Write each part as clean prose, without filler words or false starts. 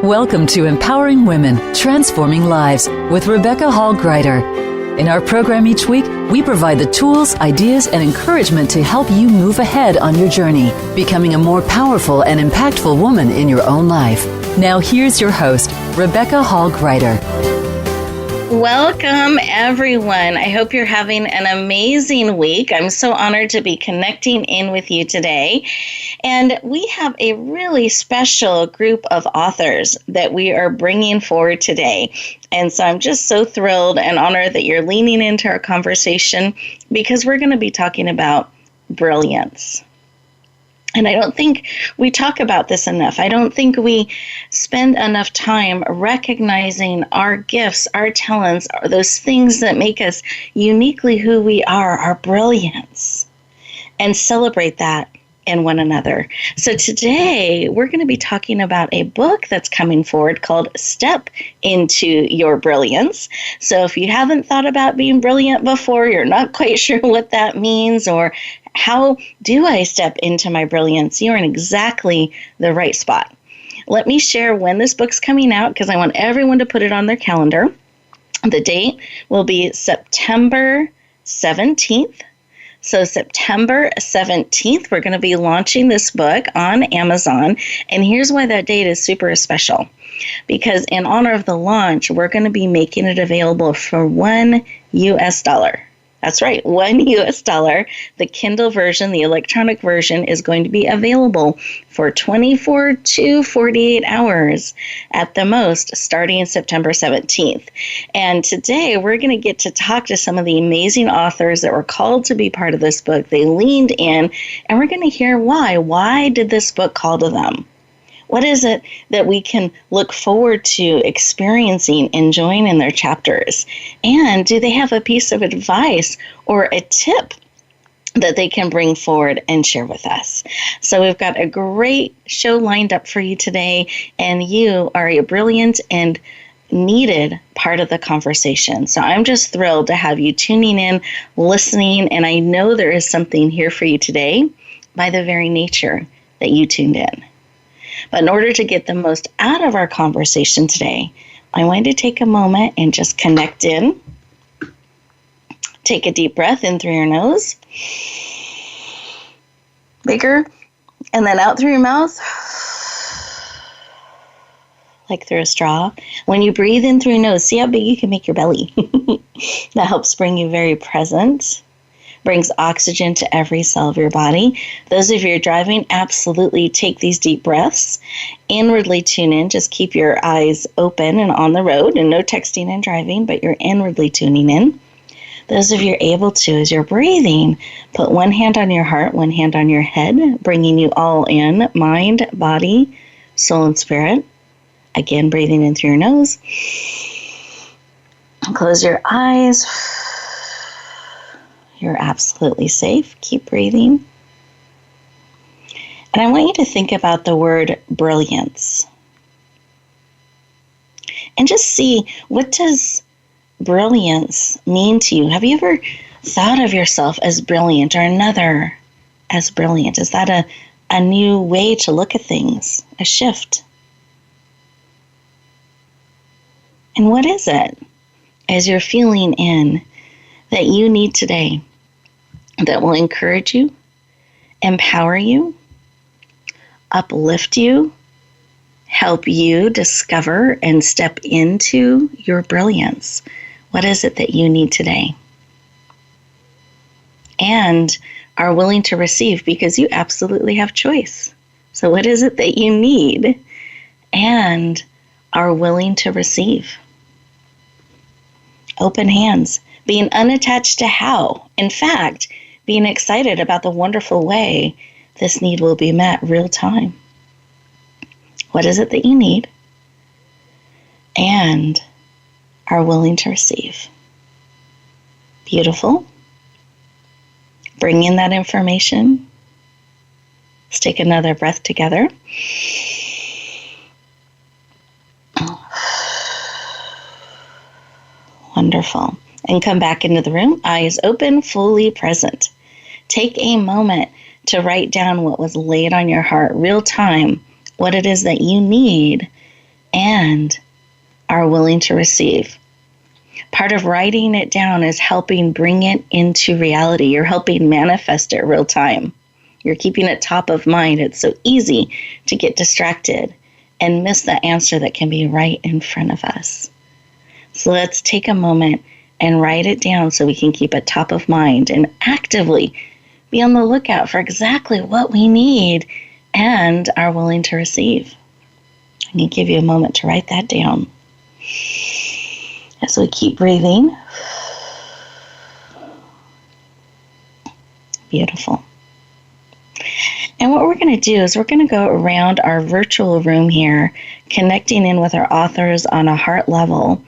Welcome to Empowering Women, Transforming Lives with Rebecca Hall Gruyter. In our program each week, we provide the tools, ideas, and encouragement to help you move ahead on your journey, becoming a more powerful and impactful woman in your own life. Now here's your host, Rebecca Hall Gruyter. Welcome, everyone. I hope you're having an amazing week. I'm so honored to be connecting in with you today. And we have a really special group of authors that we are bringing forward today. And so I'm just so thrilled and honored that you're leaning into our conversation because we're going to be talking about brilliance. And I don't think we talk about this enough. I don't think we spend enough time recognizing our gifts, our talents, those things that make us uniquely who we are, our brilliance, and celebrate that in one another. So today we're going to be talking about a book that's coming forward called Step into Your Brilliance. So if you haven't thought about being brilliant before, you're not quite sure what that means, or how do I step into my brilliance, you're in exactly the right spot. Let me share when this book's coming out because I want everyone to put it on their calendar. The date will be September 17th. So September 17th, we're going to be launching this book on Amazon. And here's why that date is super special. Because in honor of the launch, we're going to be making it available for $1 US. That's right, $1 US. The Kindle version, the electronic version, is going to be available for 24 to 48 hours at the most, starting September 17th. And today we're going to get to talk to some of the amazing authors that were called to be part of this book. They leaned in, and we're going to hear why. Why did this book call to them? What is it that we can look forward to experiencing, enjoying in their chapters? And do they have a piece of advice or a tip that they can bring forward and share with us? So we've got a great show lined up for you today, and you are a brilliant and needed part of the conversation. So I'm just thrilled to have you tuning in, listening, and I know there is something here for you today by the very nature that you tuned in. But in order to get the most out of our conversation today, I want to take a moment and just connect in. Take a deep breath in through your nose. Bigger. And then out through your mouth. Like through a straw. When you breathe in through your nose, see how big you can make your belly. That helps bring you very present. Brings oxygen to every cell of your body. Those of you who are driving, absolutely take these deep breaths. Inwardly tune in. Just keep your eyes open and on the road, and no texting and driving, but you're inwardly tuning in. Those of you who are able to, as you're breathing, put one hand on your heart, one hand on your head, bringing you all in, mind, body, soul, and spirit. Again, breathing in through your nose. Close your eyes. You're absolutely safe. Keep breathing. And I want you to think about the word brilliance. And just see, what does brilliance mean to you? Have you ever thought of yourself as brilliant or another as brilliant? Is that a new way to look at things? A shift? And what is it, as you're feeling in, that you need today that will encourage you, empower you, uplift you, help you discover and step into your brilliance? What is it that you need today? And are willing to receive, because you absolutely have choice. So what is it that you need and are willing to receive? Open hands. Being unattached to how. In fact, being excited about the wonderful way this need will be met real time. What is it that you need and are willing to receive? Beautiful. Bring in that information. Let's take another breath together. Wonderful. And come back into the room, eyes open, fully present. Take a moment to write down what was laid on your heart, real time, what it is that you need and are willing to receive. Part of writing it down is helping bring it into reality. You're helping manifest it real time. You're keeping it top of mind. It's so easy to get distracted and miss the answer that can be right in front of us. So let's take a moment and write it down so we can keep it top of mind and actively be on the lookout for exactly what we need and are willing to receive. I'm going to give you a moment to write that down. As we keep breathing. Beautiful. And what we're going to do is we're going to go around our virtual room here, connecting in with our authors on a heart level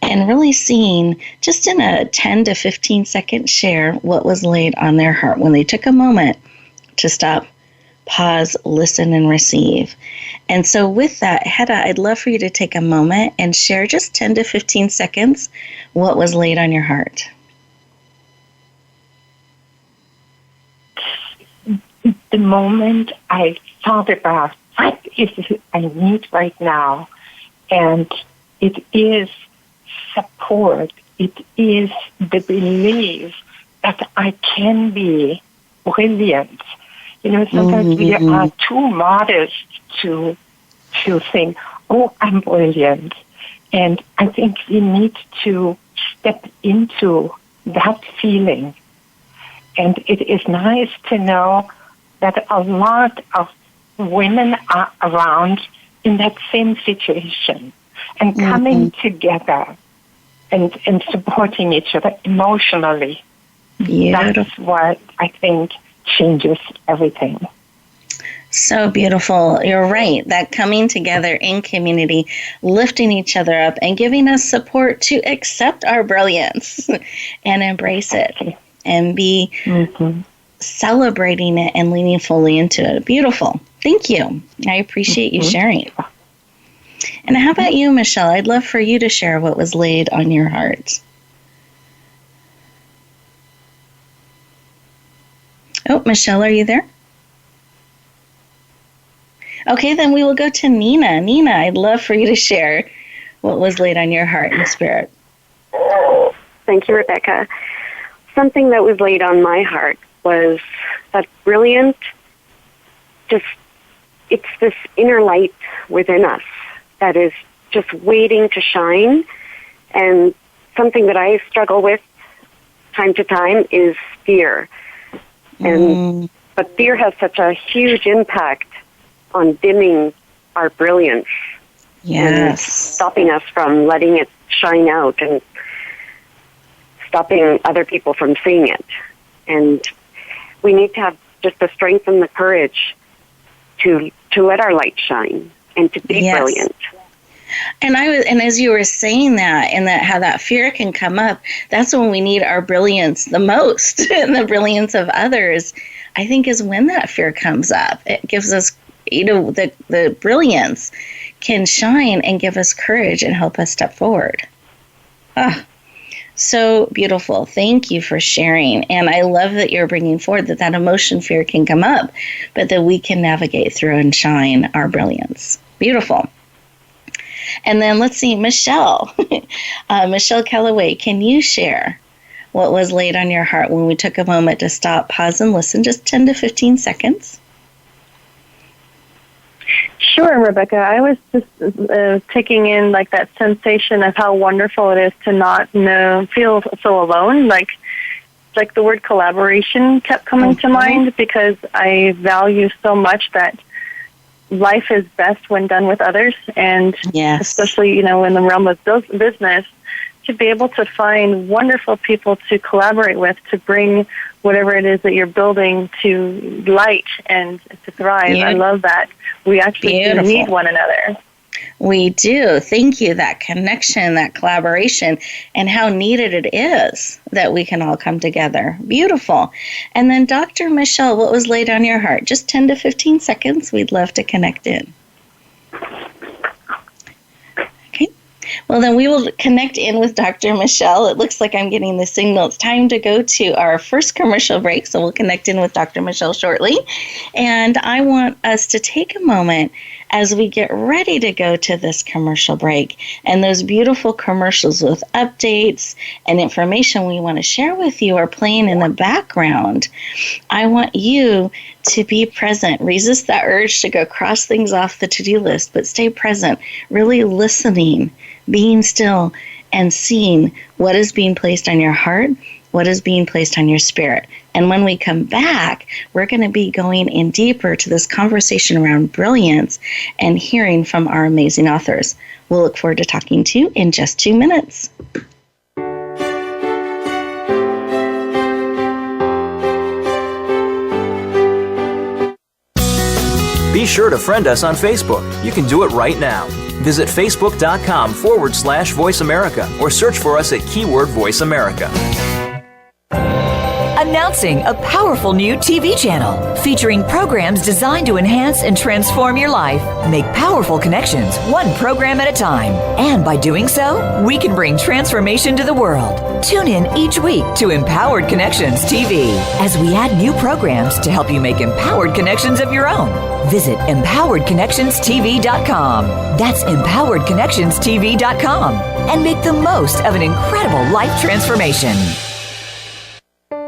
and really seeing, just in a 10 to 15 second share, what was laid on their heart when they took a moment to stop, pause, listen, and receive. And so with that, Hedda, I'd love for you to take a moment and share just 10 to 15 seconds what was laid on your heart. The moment I thought about what is it I need right now, and it is support, it is the belief that I can be brilliant. You know, sometimes we are too modest to think, oh, I'm brilliant. And I think we need to step into that feeling. And it is nice to know that a lot of women are around in that same situation and coming together and supporting each other emotionally. Beautiful. That's what I think changes everything. So beautiful. You're right. That coming together in community, lifting each other up and giving us support to accept our brilliance and embrace it and be celebrating it and leaning fully into it. Beautiful. Thank you. I appreciate you sharing. And how about you, Michelle? I'd love for you to share what was laid on your heart. Oh, Michelle, are you there? Okay, then we will go to Nina. Nina, I'd love for you to share what was laid on your heart and spirit. Thank you, Rebecca. Something that was laid on my heart was that brilliant, it's this inner light within us that is just waiting to shine. And something that I struggle with time to time is fear. But fear has such a huge impact on dimming our brilliance. Yes. And stopping us from letting it shine out and stopping other people from seeing it. And we need to have just the strength and the courage to let our light shine and to be brilliant. And as you were saying that, and that how that fear can come up, that's when we need our brilliance the most, and the brilliance of others, I think, is when that fear comes up. It gives us, the brilliance can shine and give us courage and help us step forward. So beautiful. Thank you for sharing. And I love that you're bringing forward that emotion, fear can come up, but that we can navigate through and shine our brilliance. Beautiful. And then let's see, Michelle. Michelle Calloway, can you share what was laid on your heart when we took a moment to stop, pause, and listen, just 10 to 15 seconds? Sure, Rebecca. I was just taking in like that sensation of how wonderful it is to not feel so alone. Like the word collaboration kept coming to mind, because I value so much that life is best when done with others, and especially, in the realm of business, to be able to find wonderful people to collaborate with, to bring whatever it is that you're building to light and to thrive. I love that. We actually do need one another. We do. Thank you. That connection, that collaboration, and how needed it is that we can all come together. Beautiful. And then Dr. Michelle, what was laid on your heart? Just 10 to 15 seconds. We'd love to connect in. Okay. Well, then we will connect in with Dr. Michelle. It looks like I'm getting the signal. It's time to go to our first commercial break, so we'll connect in with Dr. Michelle shortly. And I want us to take a moment as we get ready to go to this commercial break. And those beautiful commercials with updates and information we want to share with you are playing in the background. I want you to be present. Resist that urge to go cross things off the to-do list, but stay present, really listening, being still, and seeing what is being placed on your heart, what is being placed on your spirit. And when we come back, we're going to be going in deeper to this conversation around brilliance and hearing from our amazing authors. We'll look forward to talking to you in just 2 minutes. Be sure to friend us on Facebook. You can do it right now. Visit facebook.com/Voice America or search for us at keyword Voice America. Announcing a powerful new TV channel featuring programs designed to enhance and transform your life. Make powerful connections, one program at a time. And by doing so, we can bring transformation to the world. Tune in each week to Empowered Connections TV as we add new programs to help you make empowered connections of your own. Visit empoweredconnectionstv.com. That's empoweredconnectionstv.com. And make the most of an incredible life transformation.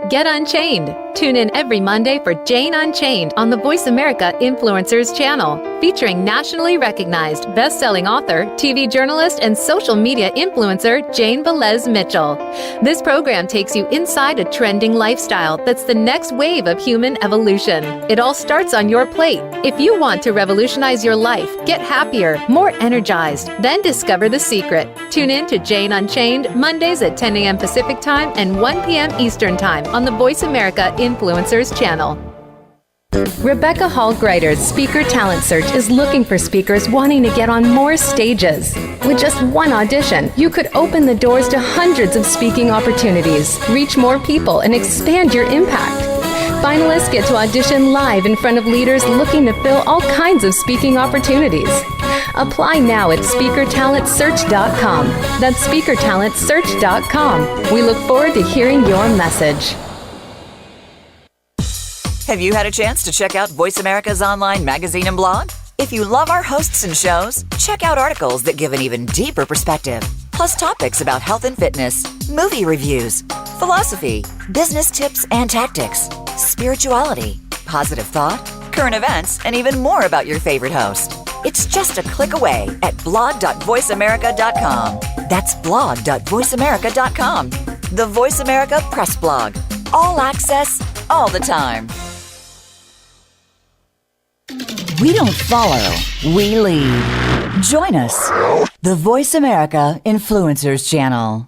Get Unchained. Tune in every Monday for Jane Unchained on the Voice America Influencers channel, featuring nationally recognized best-selling author, TV journalist, and social media influencer Jane Velez Mitchell. This program takes you inside a trending lifestyle that's the next wave of human evolution. It all starts on your plate. If you want to revolutionize your life, get happier, more energized, then discover the secret. Tune in to Jane Unchained Mondays at 10 a.m. Pacific Time and 1 p.m. Eastern Time on the Voice America Influencers channel. Rebecca Hall Gruyter's Speaker Talent Search is looking for speakers wanting to get on more stages. With just one audition, you could open the doors to hundreds of speaking opportunities, reach more people, and expand your impact. Finalists get to audition live in front of leaders looking to fill all kinds of speaking opportunities. Apply now at speakertalentsearch.com. That's speakertalentsearch.com. We look forward to hearing your message. Have you had a chance to check out Voice America's online magazine and blog? If you love our hosts and shows, check out articles that give an even deeper perspective, plus topics about health and fitness, movie reviews, philosophy, business tips and tactics, spirituality, positive thought, current events, and even more about your favorite host. It's just a click away at blog.voiceamerica.com. That's blog.voiceamerica.com. The Voice America Press Blog. All access, all the time. We don't follow, we lead. Join us, the Voice America Influencers Channel.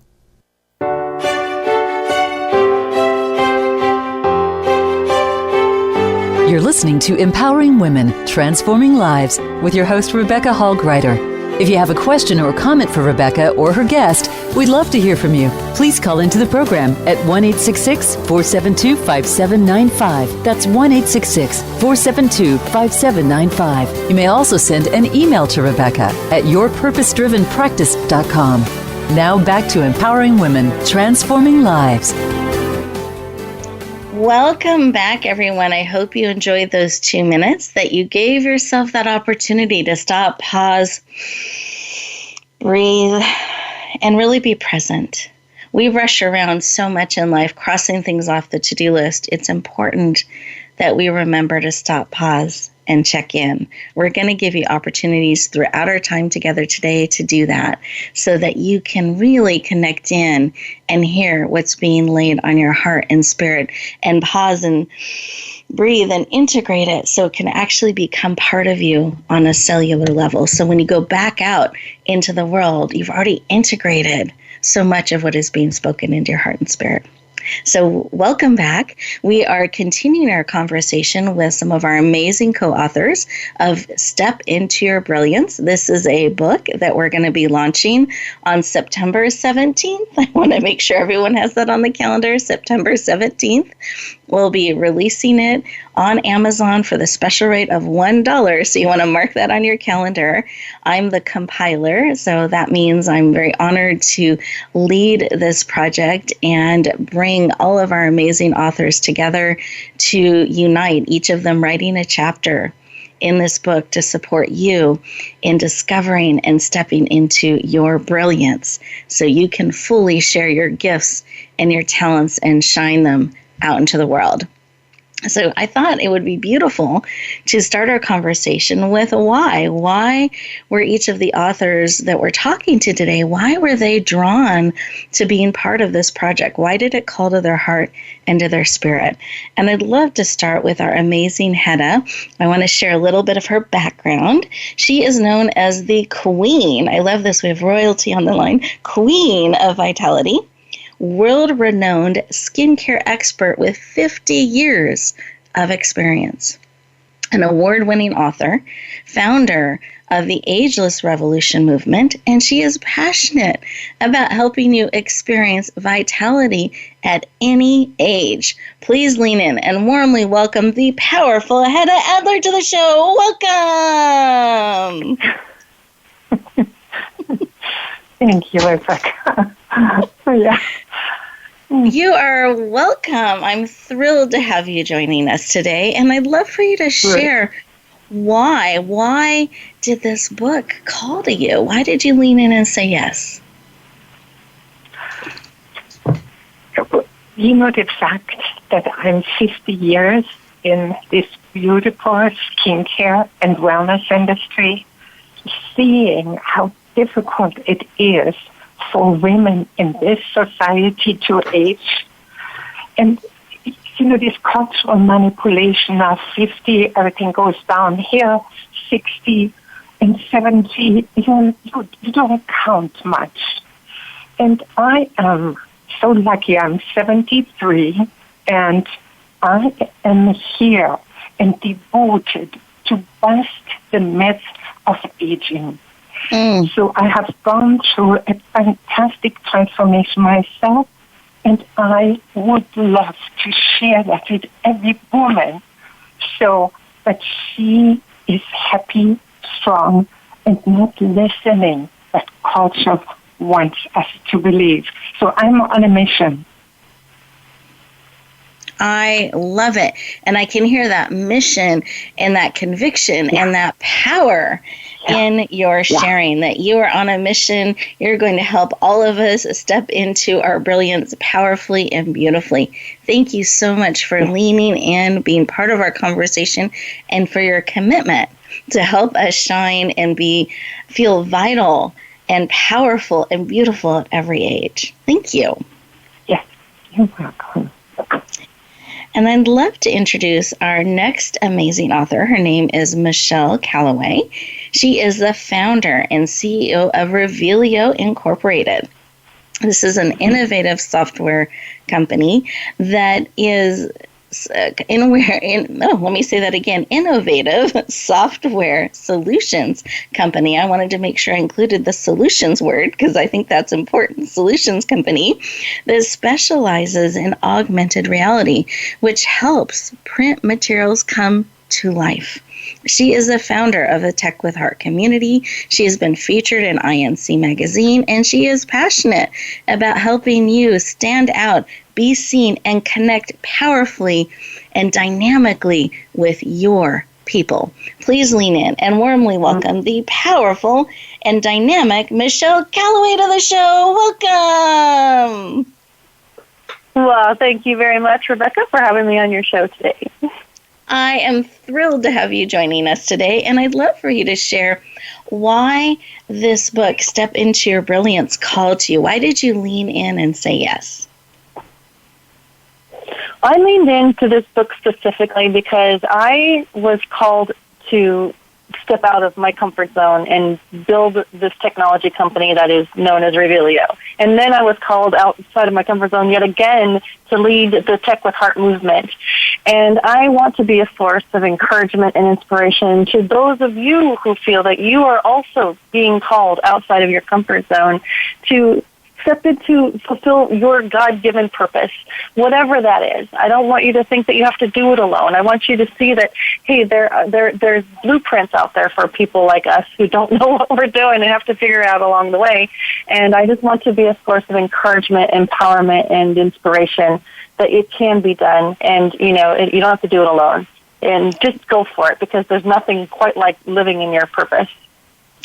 You're listening to Empowering Women, Transforming Lives with your host, Rebecca Hall Gruyter. If you have a question or comment for Rebecca or her guest, we'd love to hear from you. Please call into the program at 1-866-472-5795. That's 1-866-472-5795. You may also send an email to Rebecca at yourpurposedrivenpractice.com. Now back to Empowering Women, Transforming Lives. Welcome back, everyone. I hope you enjoyed those 2 minutes, that you gave yourself that opportunity to stop, pause, breathe, and really be present. We rush around so much in life, crossing things off the to-do list. It's important that we remember to stop, pause, and check in. We're going to give you opportunities throughout our time together today to do that so that you can really connect in and hear what's being laid on your heart and spirit, and pause and breathe and integrate it so it can actually become part of you on a cellular level. So when you go back out into the world, you've already integrated so much of what is being spoken into your heart and spirit. So welcome back. We are continuing our conversation with some of our amazing co-authors of Step Into Your Brilliance. This is a book that we're going to be launching on September 17th. I want to make sure everyone has that on the calendar. September 17th. We'll be releasing it on Amazon for the special rate of $1. So you want to mark that on your calendar. I'm the compiler, so that means I'm very honored to lead this project and bring all of our amazing authors together to unite, each of them writing a chapter in this book to support you in discovering and stepping into your brilliance so you can fully share your gifts and your talents and shine them out into the world. So I thought it would be beautiful to start our conversation with why. Why were each of the authors that we're talking to today, why were they drawn to being part of this project? Why did it call to their heart and to their spirit? And I'd love to start with our amazing Hedda. I want to share a little bit of her background. She is known as the Queen. I love this. We have royalty on the line. Queen of Vitality. World-renowned skincare expert with 50 years of experience, an award-winning author, founder of the Ageless Revolution movement, and she is passionate about helping you experience vitality at any age. Please lean in and warmly welcome the powerful Hedda Adler to the show. Welcome! Thank you, Rebecca. Yeah. You are welcome. I'm thrilled to have you joining us today, and I'd love for you to share why. Why did this book call to you? Why did you lean in and say yes? You know, the fact that I'm 50 years in this beautiful skincare and wellness industry, seeing how difficult it is for women in this society to age. And, you know, this cultural manipulation of 50, everything goes down here, 60 and 70, you don't count much. And I am so lucky. I'm 73, and I am here and devoted to bust the myth of aging. So I have gone through a fantastic transformation myself, and I would love to share that with every woman so that she is happy, strong, and not listening that culture wants us to believe. So I'm on a mission. I love it. And I can hear that mission and that conviction and that power in your sharing, that you are on a mission. You're going to help all of us step into our brilliance powerfully and beautifully. Thank you so much for leaning in, being part of our conversation, and for your commitment to help us shine and feel vital and powerful and beautiful at every age. Thank you. Yes, you're welcome. And I'd love to introduce our next amazing author. Her name is Michelle Calloway. She is the founder and CEO of Revelio Incorporated. This is an innovative software company that is innovative software solutions company. I wanted to make sure I included the solutions word because I think that's important. Solutions company that specializes in augmented reality, which helps print materials come to life. She is the founder of the Tech with Heart community. She has been featured in INC magazine, and she is passionate about helping you stand out, be seen, and connect powerfully and dynamically with your people. Please lean in and warmly welcome the powerful and dynamic Michelle Calloway to the show. Welcome. Well, thank you very much, Rebecca, for having me on your show today. I am thrilled to have you joining us today, and I'd love for you to share why this book, Step Into Your Brilliance, called to you. Why did you lean in and say yes? I leaned into this book specifically because I was called to step out of my comfort zone and build this technology company that is known as Revelio. And then I was called outside of my comfort zone yet again to lead the Tech with Heart movement. And I want to be a source of encouragement and inspiration to those of you who feel that you are also being called outside of your comfort zone to Step into fulfill your God-given purpose, whatever that is. I don't want you to think that you have to do it alone. I want you to see that, hey, there's blueprints out there for people like us who don't know what we're doing and have to figure it out along the way. And I just want to be a source of encouragement, empowerment, and inspiration that it can be done. And, you don't have to do it alone. And just go for it, because there's nothing quite like living in your purpose.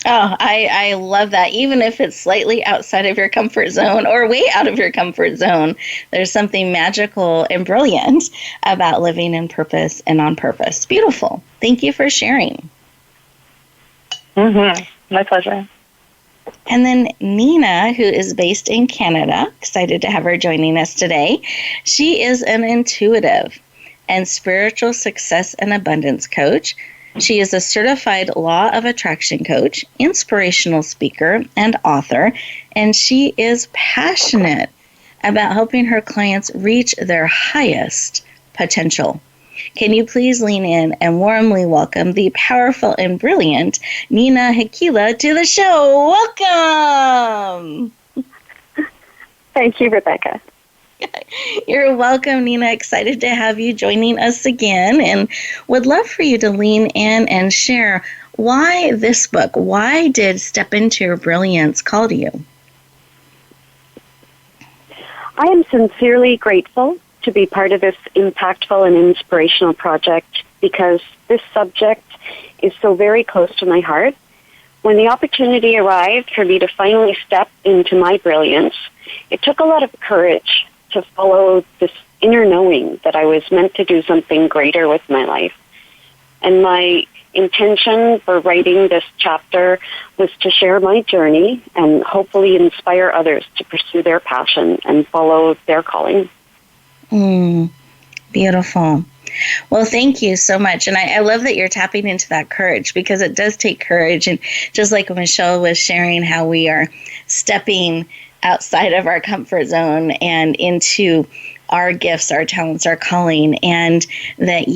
Oh, I love that. Even if it's slightly outside of your comfort zone or way out of your comfort zone, there's something magical and brilliant about living in purpose and on purpose. Beautiful. Thank you for sharing. Mm-hmm. My pleasure. And then Nina, who is based in Canada, excited to have her joining us today. She is an intuitive and spiritual success and abundance coach. She is a certified law of attraction coach, inspirational speaker, and author, and she is passionate about helping her clients reach their highest potential. Can you please lean in and warmly welcome the powerful and brilliant Nina Heikkila to the show? Welcome! Thank you, Rebecca. You're welcome, Nina. Excited to have you joining us again, and would love for you to lean in and share why this book. Why did Step Into Your Brilliance call to you? I am sincerely grateful to be part of this impactful and inspirational project, because this subject is so very close to my heart. When the opportunity arrived for me to finally step into my brilliance, it took a lot of courage to follow this inner knowing that I was meant to do something greater with my life. And my intention for writing this chapter was to share my journey and hopefully inspire others to pursue their passion and follow their calling. Beautiful. Well, thank you so much. And I love that you're tapping into that courage, because it does take courage. And just like Michelle was sharing how we are stepping outside of our comfort zone and into our gifts, our talents, our calling, and that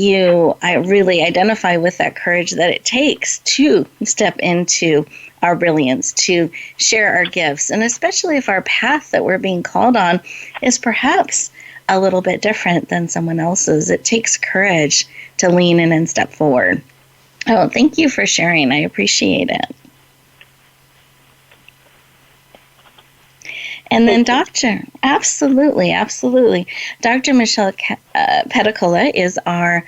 I really identify with that courage that it takes to step into our brilliance, to share our gifts, and especially if our path that we're being called on is perhaps a little bit different than someone else's. It takes courage to lean in and step forward. Oh, thank you for sharing. I appreciate it. And then absolutely. Dr. Michelle Peticolas is our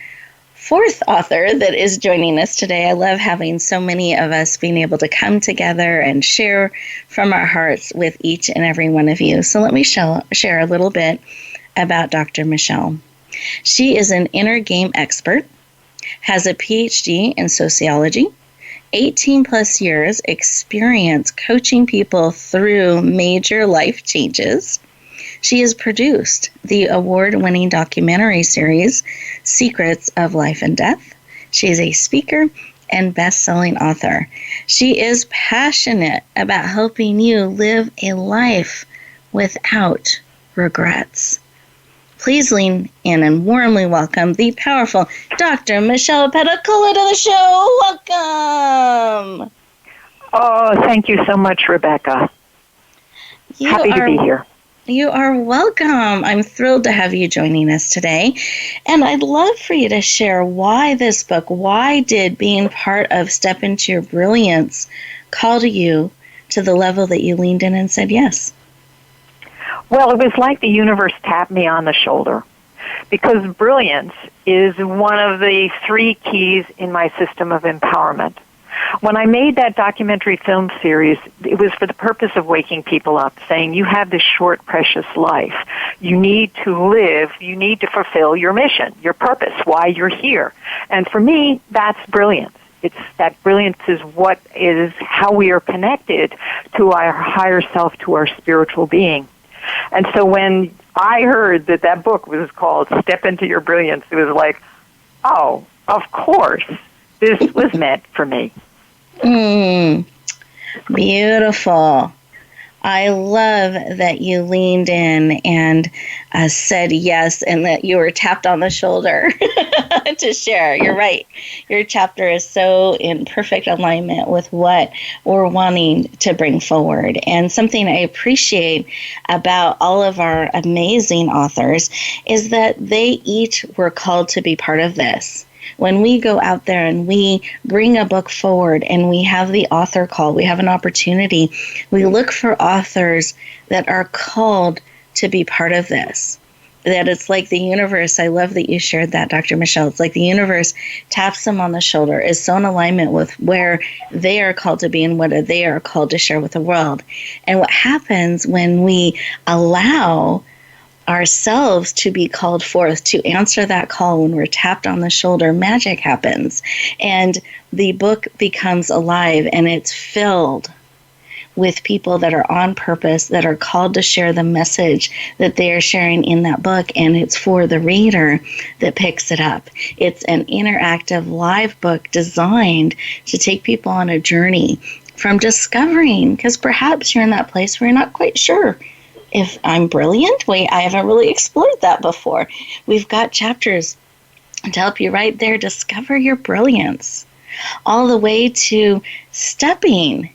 fourth author that is joining us today. I love having so many of us being able to come together and share from our hearts with each and every one of you. So let me share a little bit about Dr. Michelle. She is an inner game expert, has a PhD in sociology, 18 plus years experience coaching people through major life changes. She has produced the award-winning documentary series, Secrets of Life and Death. She is a speaker and best-selling author. She is passionate about helping you live a life without regrets. Please lean in and warmly welcome the powerful Dr. Michelle Peticolas to the show. Welcome. Oh, thank you so much, Rebecca. Happy to be here. You are welcome. I'm thrilled to have you joining us today. And I'd love for you to share why this book, why did being part of Step Into Your Brilliance call to you to the level that you leaned in and said yes? Well, it was like the universe tapped me on the shoulder, because brilliance is one of the 3 keys in my system of empowerment. When I made that documentary film series, it was for the purpose of waking people up, saying you have this short, precious life. You need to live, you need to fulfill your mission, your purpose, why you're here. And for me, that's brilliance. It's that brilliance is how we are connected to our higher self, to our spiritual being. And so when I heard that book was called Step Into Your Brilliance, it was like, oh, of course, this was meant for me. Beautiful. I love that you leaned in and said yes, and that you were tapped on the shoulder to share. You're right. Your chapter is so in perfect alignment with what we're wanting to bring forward. And something I appreciate about all of our amazing authors is that they each were called to be part of this. When we go out there and we bring a book forward and we have the author call, we have an opportunity, we look for authors that are called to be part of this. That it's like the universe, I love that you shared that, Dr. Michelle. It's like the universe taps them on the shoulder, is so in alignment with where they are called to be and what they are called to share with the world. And what happens when we allow ourselves to be called forth, to answer that call when we're tapped on the shoulder, magic happens. And the book becomes alive, and it's filled with people that are on purpose, that are called to share the message that they are sharing in that book, and it's for the reader that picks it up. It's an interactive live book designed to take people on a journey from discovering, because perhaps you're in that place where you're not quite sure if I'm brilliant. Wait, I haven't really explored that before. We've got chapters to help you right there discover your brilliance, all the way to stepping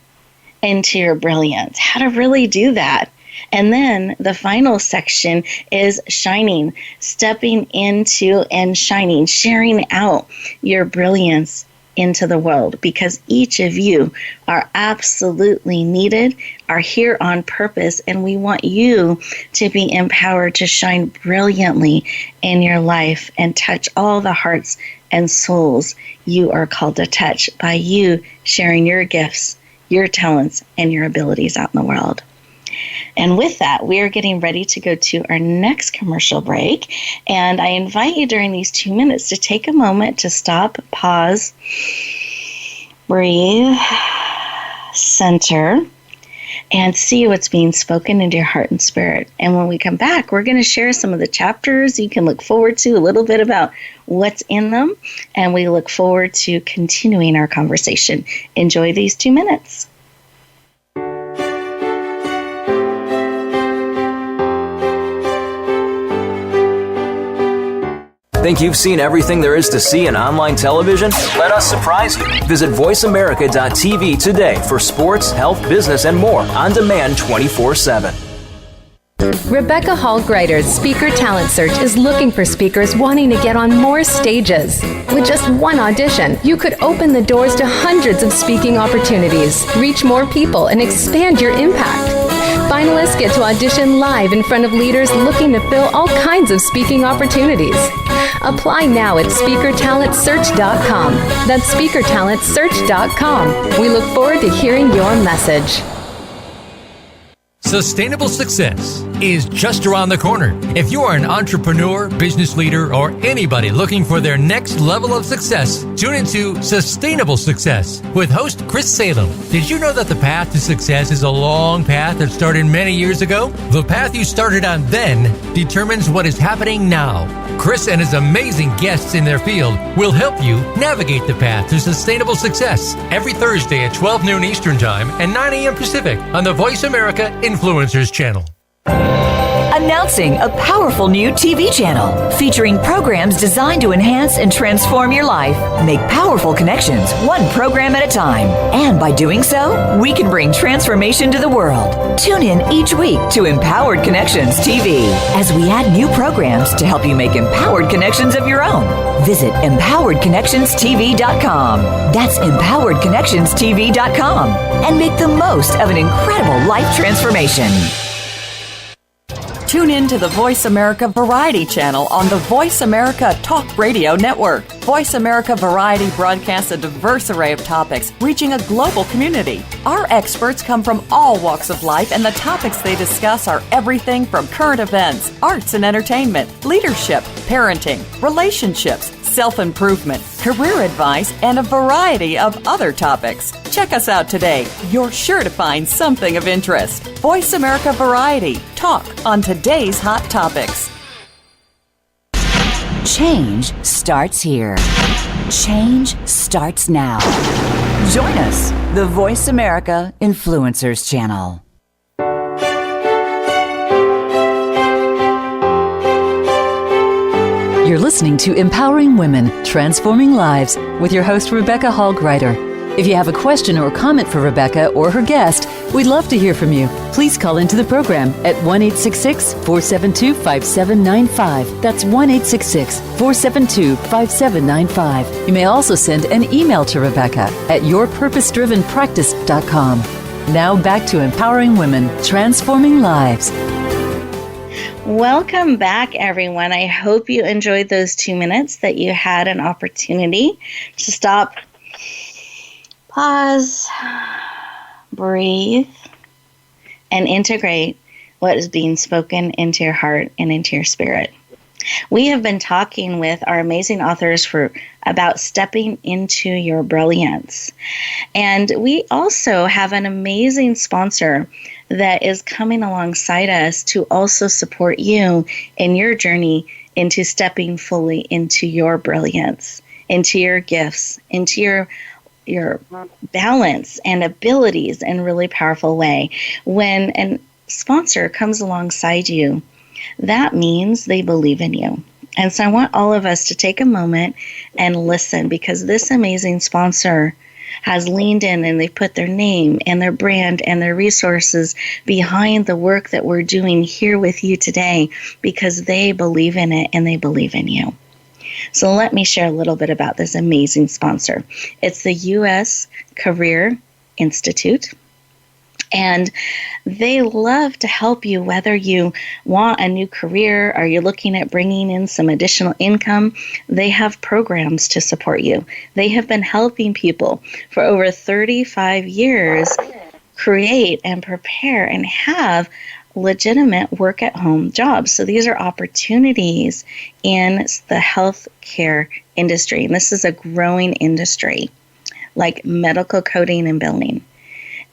into your brilliance, how to really do that. And then the final section is shining, stepping into and shining, sharing out your brilliance into the world, because each of you are absolutely needed, are here on purpose, and we want you to be empowered to shine brilliantly in your life and touch all the hearts and souls you are called to touch by you sharing your gifts, your talents, and your abilities out in the world. And with that, we are getting ready to go to our next commercial break. And I invite you during these 2 minutes to take a moment to stop, pause, breathe, center, and see what's being spoken into your heart and spirit. And when we come back, we're going to share some of the chapters you can look forward to, a little bit about what's in them. And we look forward to continuing our conversation. Enjoy these 2 minutes. Think you've seen everything there is to see in online television? Let us surprise you. Visit voiceamerica.tv today for sports, health, business, and more on demand 24/7. Rebecca Hall Gruyter's Speaker Talent Search is looking for speakers wanting to get on more stages. With just one audition, you could open the doors to hundreds of speaking opportunities, reach more people, and expand your impact. Finalists get to audition live in front of leaders looking to fill all kinds of speaking opportunities. Apply now at speakertalentsearch.com. That's speakertalentsearch.com. We look forward to hearing your message. Sustainable success is just around the corner. If you are an entrepreneur, business leader, or anybody looking for their next level of success, tune into Sustainable Success with host Chris Salem. Did you know that the path to success is a long path that started many years ago? The path you started on then determines what is happening now. Chris and his amazing guests in their field will help you navigate the path to sustainable success every Thursday at 12 noon Eastern Time and 9 a.m. Pacific on the Voice America Influencers Channel. Announcing a powerful new TV channel featuring programs designed to enhance and transform your life. Make powerful connections, one program at a time. And by doing so, we can bring transformation to the world. Tune in each week to Empowered Connections TV as we add new programs to help you make empowered connections of your own. Visit empoweredconnectionstv.com. That's empoweredconnectionstv.com. And make the most of an incredible life transformation. Tune in to the Voice America Variety channel on the Voice America Talk Radio Network. Voice America Variety broadcasts a diverse array of topics, reaching a global community. Our experts come from all walks of life, and the topics they discuss are everything from current events, arts and entertainment, leadership, parenting, relationships, self-improvement, career advice, and a variety of other topics. Check us out today. You're sure to find something of interest. Voice America Variety. Talk on today's hot topics. Change starts here. Change starts now. Join us, the Voice America Influencers Channel. You're listening to Empowering Women, Transforming Lives with your host, Rebecca Hall Gruyter. If you have a question or comment for Rebecca or her guest, we'd love to hear from you. Please call into the program at 1-866-472-5795. That's 1-866-472-5795. You may also send an email to Rebecca at yourpurposedrivenpractice.com. Now back to Empowering Women, Transforming Lives. Welcome back, everyone. I hope you enjoyed those 2 minutes that you had an opportunity to stop, pause, breathe, and integrate what is being spoken into your heart and into your spirit. We have been talking with our amazing authors about stepping into your brilliance. And we also have an amazing sponsor that is coming alongside us to also support you in your journey into stepping fully into your brilliance, into your gifts, into your balance and abilities in a really powerful way. When a sponsor comes alongside you, that means they believe in you. And so I want all of us to take a moment and listen, because this amazing sponsor has leaned in and they've put their name and their brand and their resources behind the work that we're doing here with you today, because they believe in it and they believe in you. So let me share a little bit about this amazing sponsor. It's the U.S. Career Institute. And they love to help you, whether you want a new career or you're looking at bringing in some additional income. They have programs to support you. They have been helping people for over 35 years create and prepare and have legitimate work-at-home jobs. So these are opportunities in the healthcare industry. And this is a growing industry, like medical coding and billing.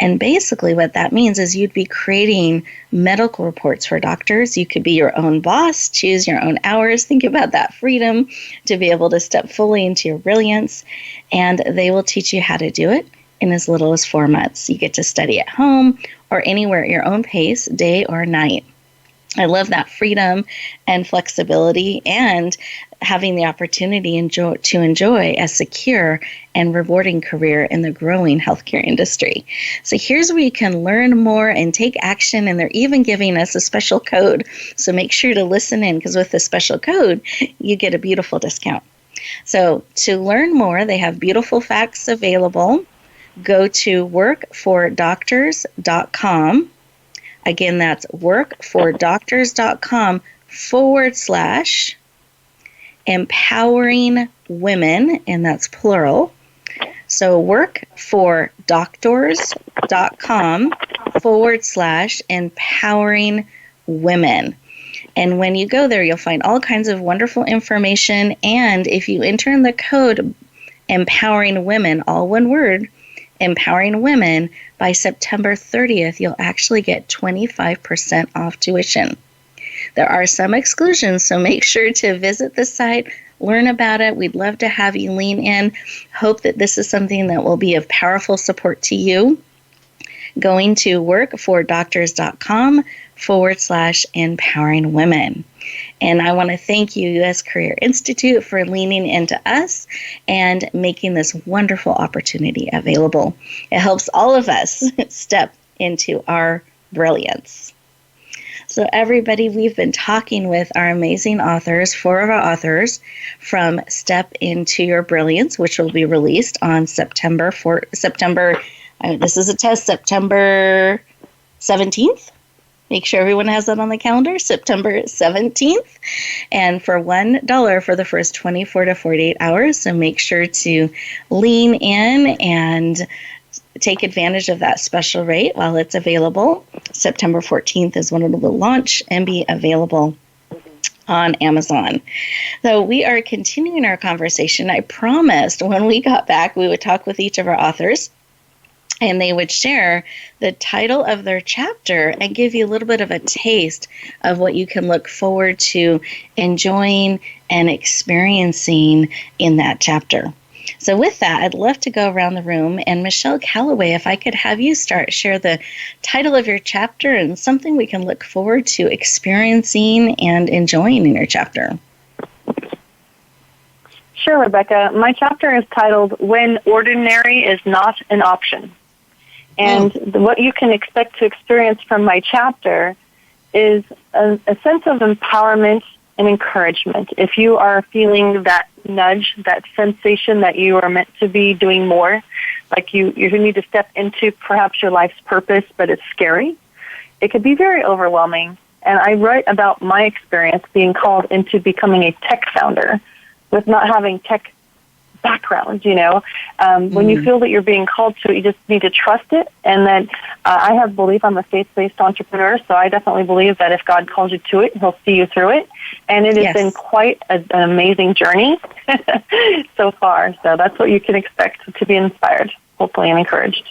And basically what that means is you'd be creating medical reports for doctors. You could be your own boss, choose your own hours. Think about that freedom to be able to step fully into your brilliance. And they will teach you how to do it in as little as 4 months. You get to study at home or anywhere at your own pace, day or night. I love that freedom and flexibility and having the opportunity to enjoy a secure and rewarding career in the growing healthcare industry. So here's where you can learn more and take action, and they're even giving us a special code. So make sure to listen in, because with the special code, you get a beautiful discount. So to learn more, they have beautiful facts available. Go to workfordoctors.com. Again, that's workfordoctors.com/empowering women, and that's plural. So workfordoctors.com/empowering women. And when you go there, you'll find all kinds of wonderful information. And if you enter in the code empowering women, all one word, empowering women, by September 30th, you'll actually get 25% off tuition. There are some exclusions, so make sure to visit the site, learn about it. We'd love to have you lean in. Hope that this is something that will be of powerful support to you. Going to workfordoctors.com/empowering women. And I want to thank you, U.S. Career Institute, for leaning into us and making this wonderful opportunity available. It helps all of us step into our brilliance. So everybody, we've been talking with our amazing authors, 4 of our authors, from Step Into Your Brilliance, which will be released on September 17th. Make sure everyone has that on the calendar, September 17th, and for $1 for the first 24 to 48 hours. So make sure to lean in and take advantage of that special rate while it's available. September 14th is when it will launch and be available on Amazon. So we are continuing our conversation. I promised when we got back we would talk with each of our authors, and they would share the title of their chapter and give you a little bit of a taste of what you can look forward to enjoying and experiencing in that chapter. So with that, I'd love to go around the room, and Michelle Calloway, if I could have you share the title of your chapter and something we can look forward to experiencing and enjoying in your chapter. Sure, Rebecca. My chapter is titled When Ordinary is Not an Option. And what you can expect to experience from my chapter is a sense of empowerment and encouragement. If you are feeling that nudge, that sensation that you are meant to be doing more, like you need to step into perhaps your life's purpose, but it's scary, it could be very overwhelming. And I write about my experience being called into becoming a tech founder with not having tech background, when you feel that you're being called to it, you just need to trust it. And then I have belief. I'm a faith-based entrepreneur, so I definitely believe that if God calls you to it, he'll see you through it. And it has been quite an amazing journey so far. So that's what you can expect, to be inspired, hopefully, and encouraged.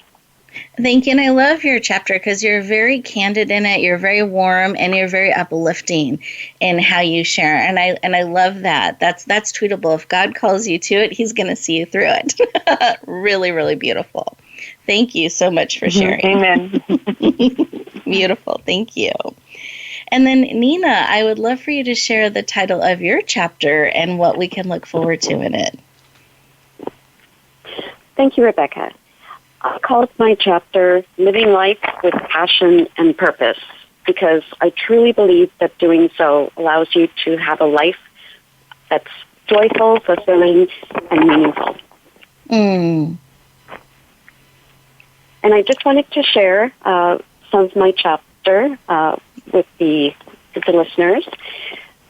Thank you. And I love your chapter because you're very candid in it. You're very warm and you're very uplifting in how you share. And I love that. That's tweetable. If God calls you to it, he's going to see you through it. Really, really beautiful. Thank you so much for sharing. Amen. Beautiful. Thank you. And then, Nina, I would love for you to share the title of your chapter and what we can look forward to in it. Thank you, Rebecca. I call my chapter Living Life with Passion and Purpose because I truly believe that doing so allows you to have a life that's joyful, fulfilling, and meaningful. And I just wanted to share some of my chapter with the listeners.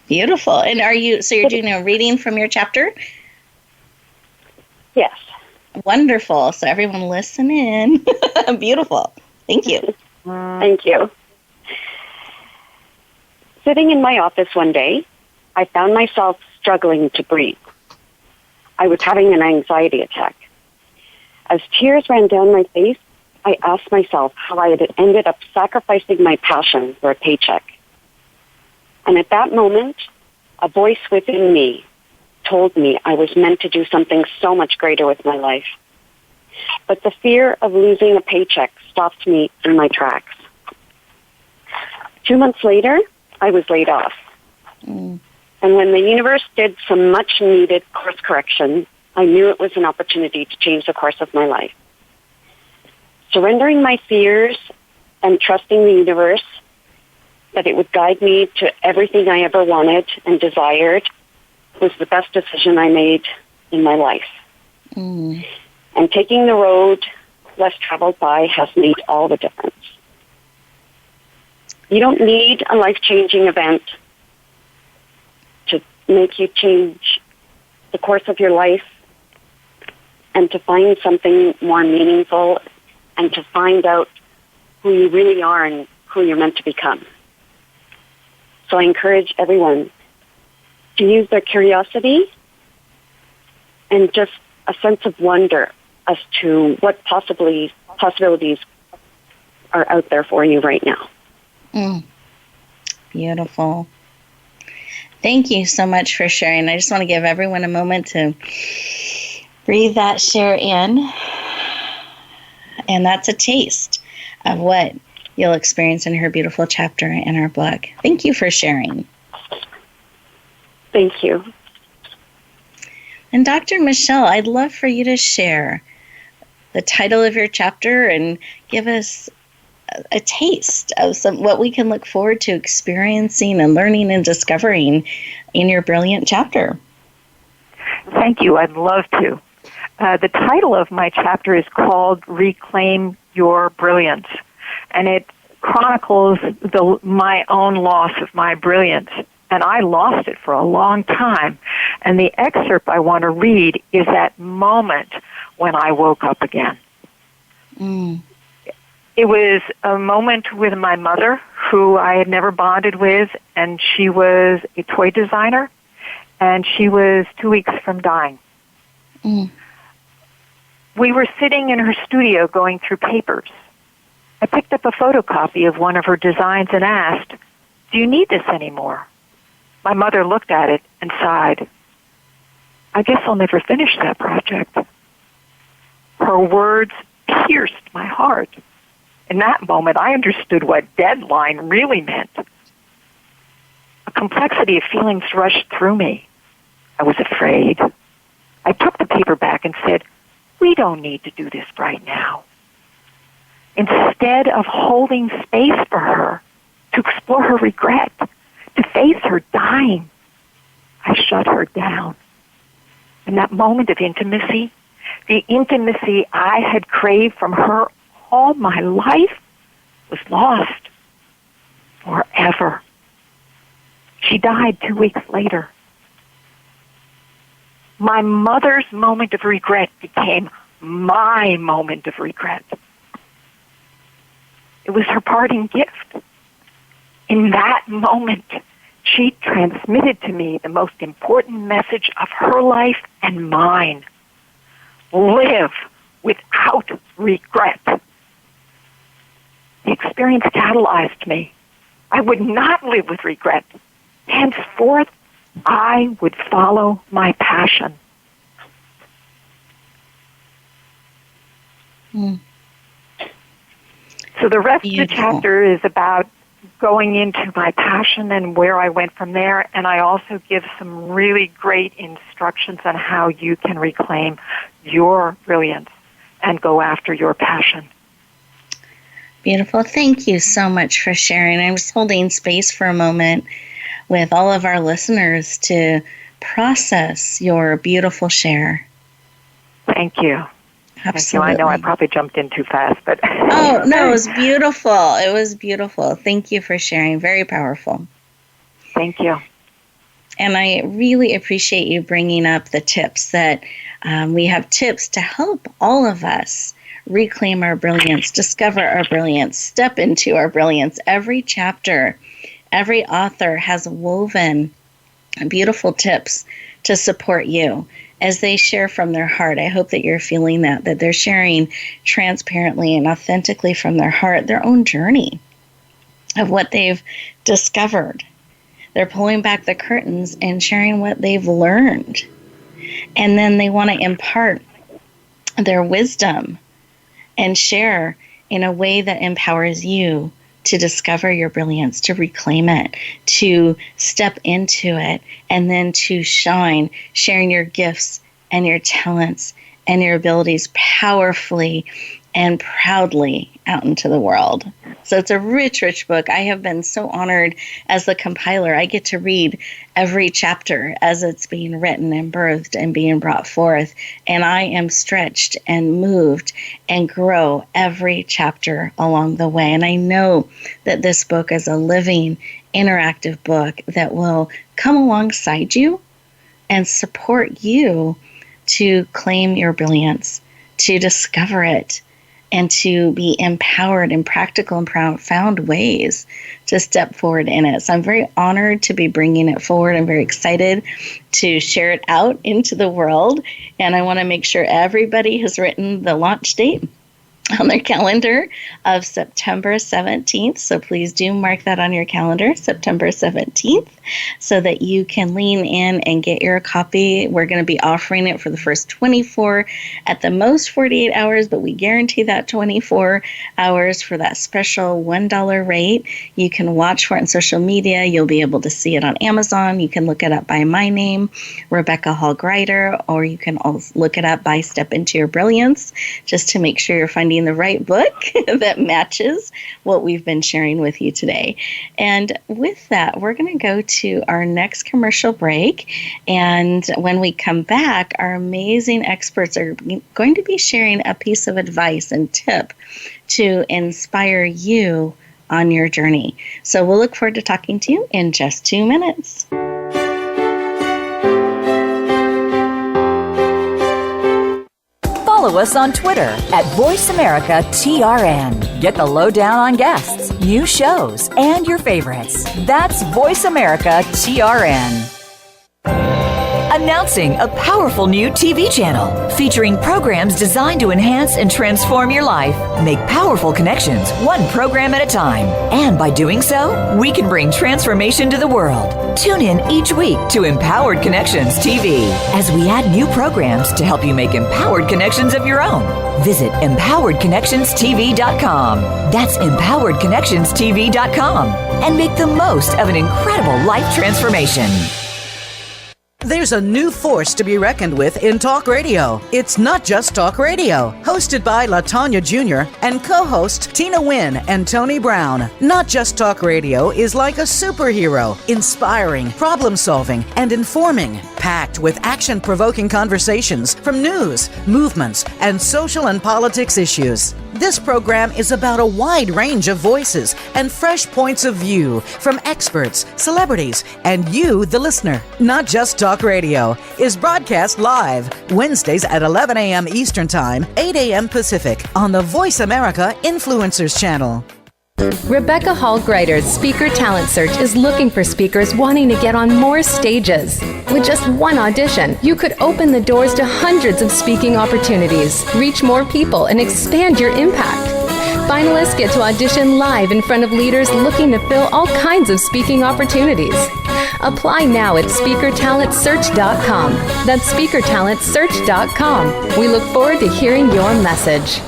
Beautiful. And you're doing a reading from your chapter? Yes. Wonderful. So everyone listen in. Beautiful. Thank you. Thank you. Sitting in my office one day, I found myself struggling to breathe. I was having an anxiety attack. As tears ran down my face, I asked myself how I had ended up sacrificing my passion for a paycheck. And at that moment, a voice within me told me I was meant to do something so much greater with my life. But the fear of losing a paycheck stopped me in my tracks. 2 months later, I was laid off. And when the universe did some much-needed course correction, I knew it was an opportunity to change the course of my life. Surrendering my fears and trusting the universe that it would guide me to everything I ever wanted and desired was the best decision I made in my life. And taking the road less traveled by has made all the difference. You don't need a life-changing event to make you change the course of your life and to find something more meaningful and to find out who you really are and who you're meant to become. So I encourage everyone to use their curiosity and just a sense of wonder as to what possibilities are out there for you right now. Beautiful. Thank you so much for sharing. I just want to give everyone a moment to breathe that share in. And that's a taste of what you'll experience in her beautiful chapter in our book. Thank you for sharing. Thank you. And Dr. Michelle, I'd love for you to share the title of your chapter and give us a taste of what we can look forward to experiencing and learning and discovering in your brilliant chapter. Thank you. I'd love to. The title of my chapter is called Reclaim Your Brilliance, and it chronicles my own loss of my brilliance. And I lost it for a long time. And the excerpt I want to read is that moment when I woke up again. It was a moment with my mother, who I had never bonded with, and she was a toy designer, and she was 2 weeks from dying. We were sitting in her studio going through papers. I picked up a photocopy of one of her designs and asked, "Do you need this anymore?" My mother looked at it and sighed. "I guess I'll never finish that project." Her words pierced my heart. In that moment, I understood what deadline really meant. A complexity of feelings rushed through me. I was afraid. I took the paper back and said, we don't need to do this right now. Instead of holding space for her to explore her regret, to face her dying, I shut her down. In that moment of intimacy, the intimacy I had craved from her all my life was lost forever. She died 2 weeks later. My mother's moment of regret became my moment of regret. It was her parting gift. In that moment, she transmitted to me the most important message of her life and mine. Live without regret. The experience catalyzed me. I would not live with regret. Henceforth, I would follow my passion. So the rest of the chapter is about going into my passion and where I went from there, and I also give some really great instructions on how you can reclaim your brilliance and go after your passion. Beautiful. Thank you so much for sharing. I was holding space for a moment with all of our listeners to process your beautiful share. Thank you. Absolutely. Thank you. I know I probably jumped in too fast, but... Oh, no, it was beautiful. It was beautiful. Thank you for sharing. Very powerful. Thank you. And I really appreciate you bringing up the tips that we have tips to help all of us reclaim our brilliance, discover our brilliance, step into our brilliance. Every chapter, every author has woven beautiful tips to support you as they share from their heart. I hope that you're feeling that they're sharing transparently and authentically from their heart their own journey of what they've discovered. They're pulling back the curtains and sharing what they've learned. And then they want to impart their wisdom and share in a way that empowers you to discover your brilliance, to reclaim it, to step into it, and then to shine, sharing your gifts and your talents and your abilities powerfully and proudly out into the world. So it's a rich, rich book. I have been so honored as the compiler. I get to read every chapter as it's being written and birthed and being brought forth. And I am stretched and moved and grow every chapter along the way. And I know that this book is a living, interactive book that will come alongside you and support you to claim your brilliance, to discover it, and to be empowered in practical and profound ways to step forward in it. So I'm very honored to be bringing it forward. I'm very excited to share it out into the world. And I want to make sure everybody has written the launch date on their calendar of September 17th. So please do mark that on your calendar, September 17th, so that you can lean in and get your copy. We're going to be offering it for the first 24, at the most 48 hours, but we guarantee that 24 hours for that special $1 rate. You can watch for it on social media. You'll be able to see it on Amazon. You can look it up by my name, Rebecca Hall Gruyter, or you can also look it up by Step Into Your Brilliance, just to make sure you're finding the right book that matches what we've been sharing with you today. And with that, we're going to go to our next commercial break. And when we come back, our amazing experts are going to be sharing a piece of advice and tip to inspire you on your journey. So we'll look forward to talking to you in just 2 minutes. Follow us on Twitter at VoiceAmericaTRN. Get the lowdown on guests, new shows, and your favorites. That's VoiceAmericaTRN. Announcing a powerful new TV channel featuring programs designed to enhance and transform your life. Make powerful connections, one program at a time. And by doing so, we can bring transformation to the world. Tune in each week to Empowered Connections TV as we add new programs to help you make empowered connections of your own. Visit EmpoweredConnectionsTV.com. That's EmpoweredConnectionsTV.com. And make the most of an incredible life transformation. There's a new force to be reckoned with in talk radio. It's not just talk radio. Hosted by LaTanya Jr. and co-host Tina Wynn and Tony Brown. Not Just Talk Radio is like a superhero, inspiring, problem-solving, and informing. Packed with action-provoking conversations from news, movements, and social and politics issues. This program is about a wide range of voices and fresh points of view from experts, celebrities, and you, the listener. Not Just Talk Radio is broadcast live Wednesdays at 11 a.m. Eastern Time, 8 a.m. Pacific on the Voice America Influencers Channel. Rebecca Hall Gruyter's Speaker Talent Search is looking for speakers wanting to get on more stages. With just one audition, you could open the doors to hundreds of speaking opportunities, reach more people, and expand your impact. Finalists get to audition live in front of leaders looking to fill all kinds of speaking opportunities. Apply now at speakertalentsearch.com. That's speakertalentsearch.com. We look forward to hearing your message.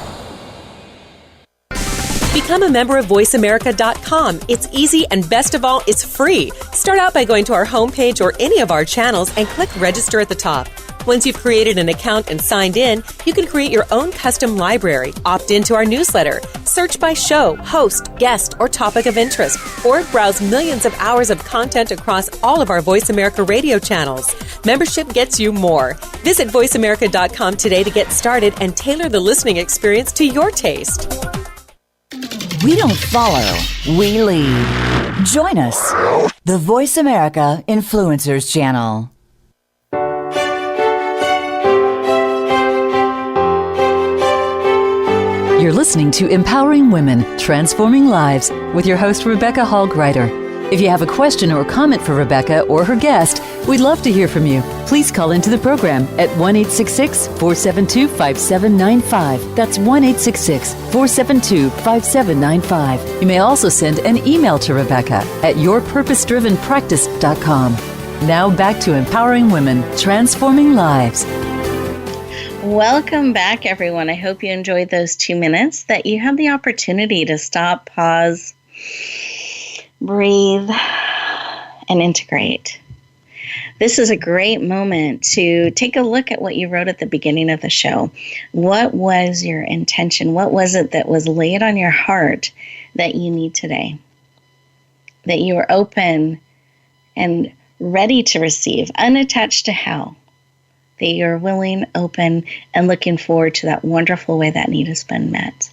Become a member of VoiceAmerica.com. It's easy, and best of all, it's free. Start out by going to our homepage or any of our channels and click Register at the top. Once you've created an account and signed in, you can create your own custom library, opt into our newsletter, search by show, host, guest, or topic of interest, or browse millions of hours of content across all of our Voice America radio channels. Membership gets you more. Visit VoiceAmerica.com today to get started and tailor the listening experience to your taste. We don't follow, we lead. Join us, the Voice America Influencers Channel. You're listening to Empowering Women, Transforming Lives with your host, Rebecca Hall Gruyter. If you have a question or comment for Rebecca or her guest, we'd love to hear from you. Please call into the program at 1-866-472-5795. That's 1-866-472-5795. You may also send an email to Rebecca at yourpurposedrivenpractice.com. Now back to Empowering Women, Transforming Lives. Welcome back, everyone. I hope you enjoyed those 2 minutes, that you have the opportunity to stop, pause, breathe, and integrate. This is a great moment to take a look at what you wrote at the beginning of the show. What was your intention? What was it that was laid on your heart that you need today? That you are open and ready to receive, unattached to how? That you're willing, open, and looking forward to that wonderful way that need has been met.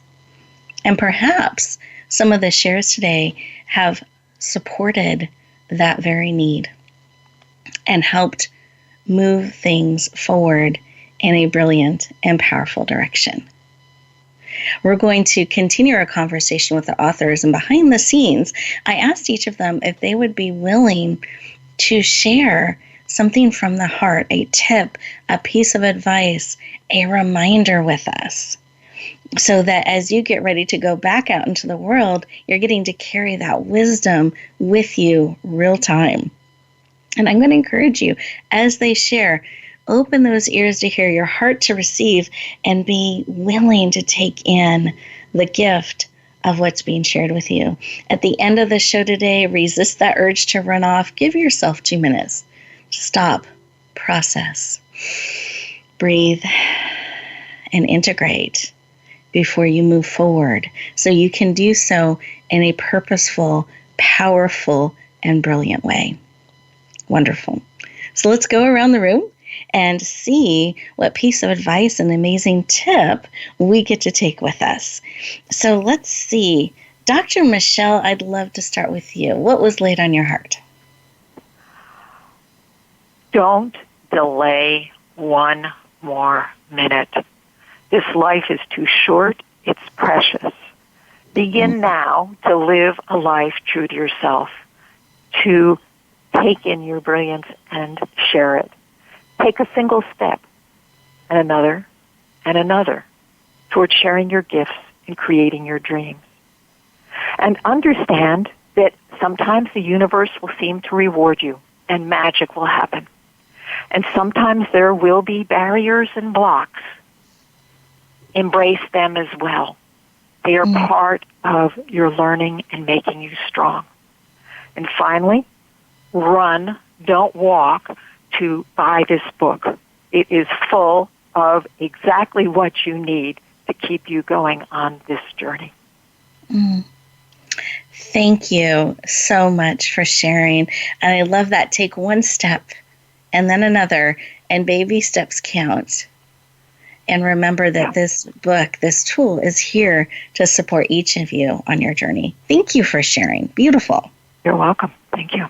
And perhaps some of the shares today have supported that very need and helped move things forward in a brilliant and powerful direction. We're going to continue our conversation with the authors, and behind the scenes, I asked each of them if they would be willing to share something from the heart, a tip, a piece of advice, a reminder with us, so that as you get ready to go back out into the world, you're getting to carry that wisdom with you real time. And I'm going to encourage you, as they share, open those ears to hear, your heart to receive, and be willing to take in the gift of what's being shared with you. At the end of the show today, resist that urge to run off. Give yourself 2 minutes. Stop, process, breathe, and integrate before you move forward, so you can do so in a purposeful, powerful, and brilliant way. Wonderful. So let's go around the room and see what piece of advice and amazing tip we get to take with us. So let's see. Dr. Michelle, I'd love to start with you. What was laid on your heart? Don't delay one more minute. This life is too short. It's precious. Begin now to live a life true to yourself, to take in your brilliance and share it. Take a single step and another toward sharing your gifts and creating your dreams. And understand that sometimes the universe will seem to reward you and magic will happen. And sometimes there will be barriers and blocks. Embrace them as well. They are part of your learning and making you strong. And finally, run, don't walk, to buy this book. It is full of exactly what you need to keep you going on this journey. Thank you so much for sharing. And I love that. Take one step and then another, and baby steps count. And remember that this book, this tool, is here to support each of you on your journey. Thank you for sharing. Beautiful. You're welcome. Thank you.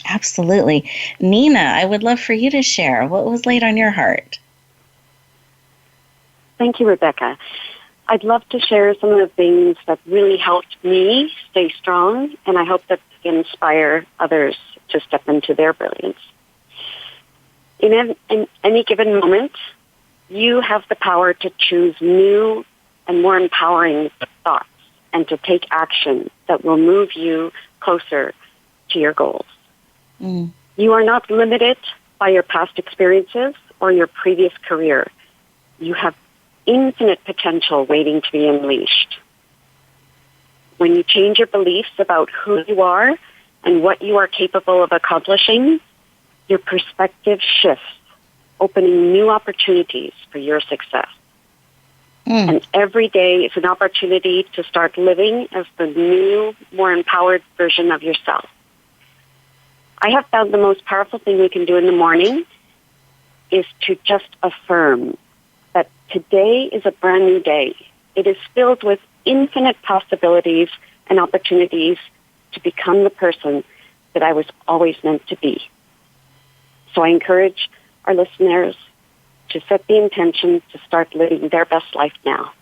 Absolutely. Nina, I would love for you to share what was laid on your heart. Thank you, Rebecca. I'd love to share some of the things that really helped me stay strong, and I hope that can inspire others to step into their brilliance. In any given moment, you have the power to choose new and more empowering thoughts and to take action that will move you closer to your goals. You are not limited by your past experiences or your previous career. You have infinite potential waiting to be unleashed. When you change your beliefs about who you are and what you are capable of accomplishing, your perspective shifts, opening new opportunities for your success. And every day is an opportunity to start living as the new, more empowered version of yourself. I have found the most powerful thing we can do in the morning is to just affirm that today is a brand new day. It is filled with infinite possibilities and opportunities to become the person that I was always meant to be. So I encourage our listeners to set the intention to start living their best life now.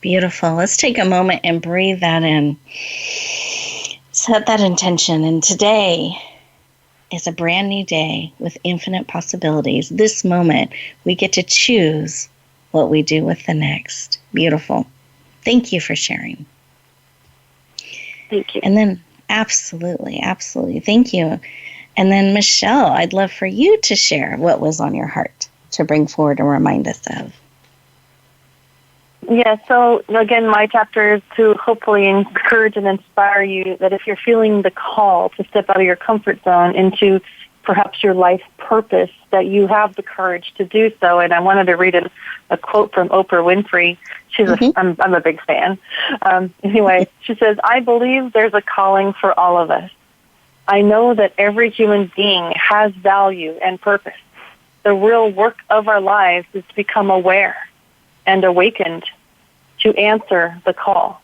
Beautiful. Let's take a moment and breathe that in. Set that intention. And today is a brand new day with infinite possibilities. This moment, we get to choose what we do with the next. Beautiful. Thank you for sharing. Thank you. And then, absolutely. Thank you. And then, Michelle, I'd love for you to share what was on your heart to bring forward and remind us of. Yeah, so again, my chapter is to hopefully encourage and inspire you that if you're feeling the call to step out of your comfort zone into perhaps your life purpose, that you have the courage to do so. And I wanted to read a quote from Oprah Winfrey. I'm a big fan. Anyway, she says, "I believe there's a calling for all of us. I know that every human being has value and purpose. The real work of our lives is to become aware and awakened to answer the call."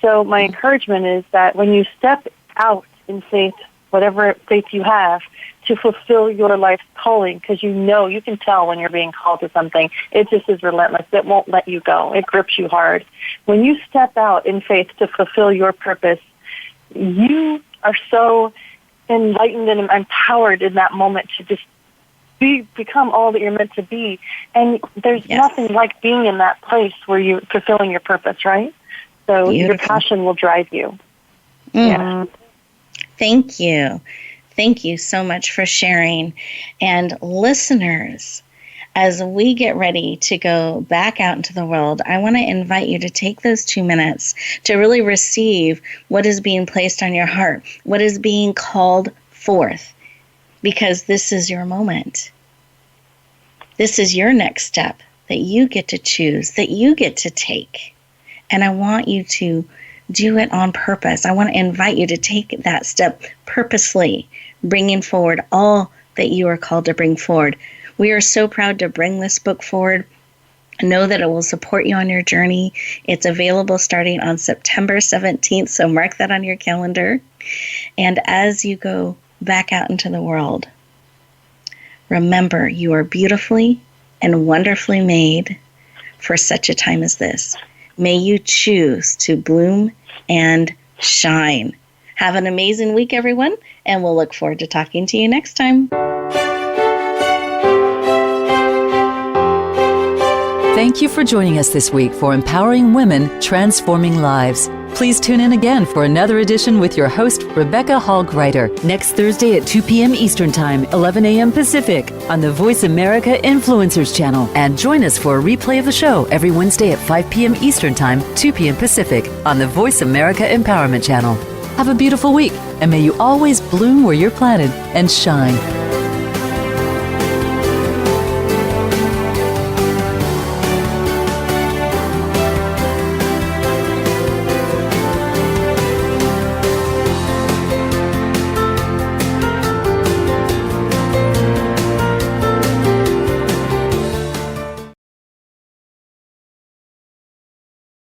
So my encouragement is that when you step out in faith, whatever faith you have, to fulfill your life's calling, because you can tell when you're being called to something, it just is relentless. It won't let you go. It grips you hard. When you step out in faith to fulfill your purpose, you are so enlightened and empowered in that moment to just become all that you're meant to be. And there's nothing like being in that place where you're fulfilling your purpose, right? So your passion will drive you. Yeah. Thank you. Thank you so much for sharing. And listeners, as we get ready to go back out into the world, I want to invite you to take those 2 minutes to really receive what is being placed on your heart, what is being called forth. Because this is your moment. This is your next step that you get to choose, that you get to take. And I want you to do it on purpose. I want to invite you to take that step purposely, bringing forward all that you are called to bring forward. We are so proud to bring this book forward. Know that it will support you on your journey. It's available starting on September 17th, so mark that on your calendar. And as you go back out into the world, remember you are beautifully and wonderfully made for such a time as this. May you choose to bloom and shine. Have an amazing week, everyone, and we'll look forward to talking to you next time. Thank you for joining us this week for Empowering Women, Transforming Lives. Please tune in again for another edition with your host, Rebecca Hall Gruyter, next Thursday at 2 p.m. Eastern Time, 11 a.m. Pacific, on the Voice America Influencers channel. And join us for a replay of the show every Wednesday at 5 p.m. Eastern Time, 2 p.m. Pacific, on the Voice America Empowerment channel. Have a beautiful week, and may you always bloom where you're planted and shine